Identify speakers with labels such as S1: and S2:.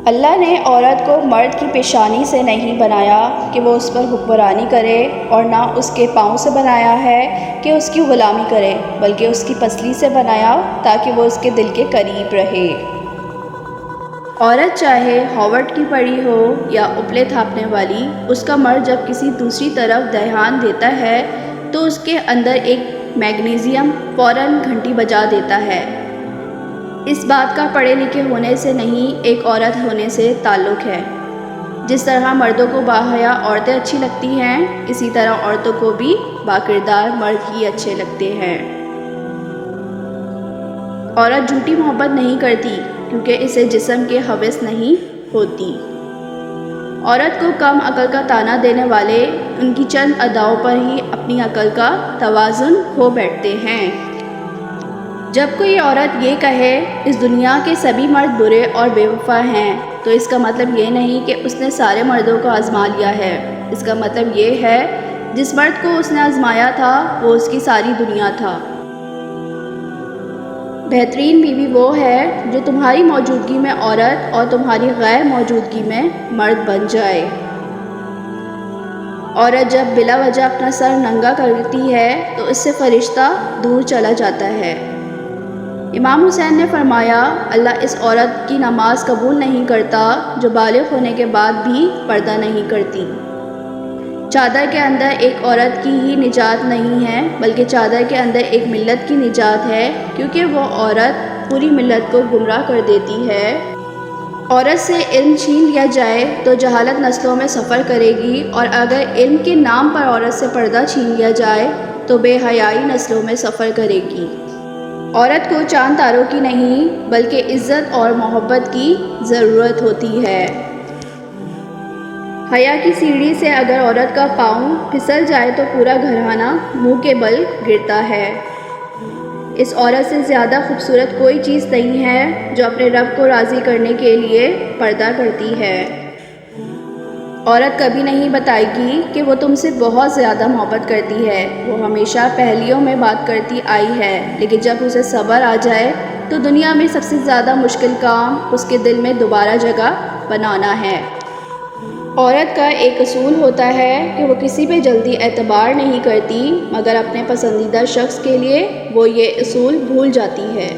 S1: اللہ نے عورت کو مرد کی پیشانی سے نہیں بنایا کہ وہ اس پر حکمرانی کرے، اور نہ اس کے پاؤں سے بنایا ہے کہ اس کی غلامی کرے، بلکہ اس کی پسلی سے بنایا تاکہ وہ اس کے دل کے قریب رہے۔ عورت چاہے ہاورڈ کی پڑھی ہو یا اپلے تھاپنے والی، اس کا مرد جب کسی دوسری طرف دھیان دیتا ہے تو اس کے اندر ایک میگنیزیم فوراً گھنٹی بجا دیتا ہے۔ اس بات کا پڑھے لکھے ہونے سے نہیں، ایک عورت ہونے سے تعلق ہے۔ جس طرح مردوں کو باحیا عورتیں اچھی لگتی ہیں، اسی طرح عورتوں کو بھی باکردار مرد ہی اچھے لگتے ہیں۔ عورت جھوٹی محبت نہیں کرتی کیونکہ اسے جسم کے ہوس نہیں ہوتی۔ عورت کو کم عقل کا طعنہ دینے والے ان کی چند اداؤں پر ہی اپنی عقل کا توازن کھو بیٹھتے ہیں۔ جب کوئی عورت یہ کہے اس دنیا کے سبھی مرد برے اور بے وفا ہیں، تو اس کا مطلب یہ نہیں کہ اس نے سارے مردوں کو آزما لیا ہے۔ اس کا مطلب یہ ہے جس مرد کو اس نے آزمایا تھا وہ اس کی ساری دنیا تھا۔ بہترین بیوی وہ ہے جو تمہاری موجودگی میں عورت اور تمہاری غیر موجودگی میں مرد بن جائے۔ عورت جب بلا وجہ اپنا سر ننگا کرتی ہے تو اس سے فرشتہ دور چلا جاتا ہے۔ امام حسین نے فرمایا، اللہ اس عورت کی نماز قبول نہیں کرتا جو بالغ ہونے کے بعد بھی پردہ نہیں کرتی۔ چادر کے اندر ایک عورت کی ہی نجات نہیں ہے، بلکہ چادر کے اندر ایک ملت کی نجات ہے، کیونکہ وہ عورت پوری ملت کو گمراہ کر دیتی ہے۔ عورت سے علم چھین لیا جائے تو جہالت نسلوں میں سفر کرے گی، اور اگر علم کے نام پر عورت سے پردہ چھین لیا جائے تو بے حیائی نسلوں میں سفر کرے گی۔ عورت کو چاند تاروں کی نہیں بلکہ عزت اور محبت کی ضرورت ہوتی ہے۔ حیا کی سیڑھی سے اگر عورت کا پاؤں پھسل جائے تو پورا گھرانہ منہ کے بل گرتا ہے۔ اس عورت سے زیادہ خوبصورت کوئی چیز نہیں ہے جو اپنے رب کو راضی کرنے کے لیے پردہ کرتی ہے۔ عورت کبھی نہیں بتائے گی کہ وہ تم سے بہت زیادہ محبت کرتی ہے، وہ ہمیشہ پہلیوں میں بات کرتی آئی ہے، لیکن جب اسے صبر آ جائے تو دنیا میں سب سے زیادہ مشکل کام اس کے دل میں دوبارہ جگہ بنانا ہے۔ عورت کا ایک اصول ہوتا ہے کہ وہ کسی پہ جلدی اعتبار نہیں کرتی، مگر اپنے پسندیدہ شخص کے لیے وہ یہ اصول بھول جاتی ہے۔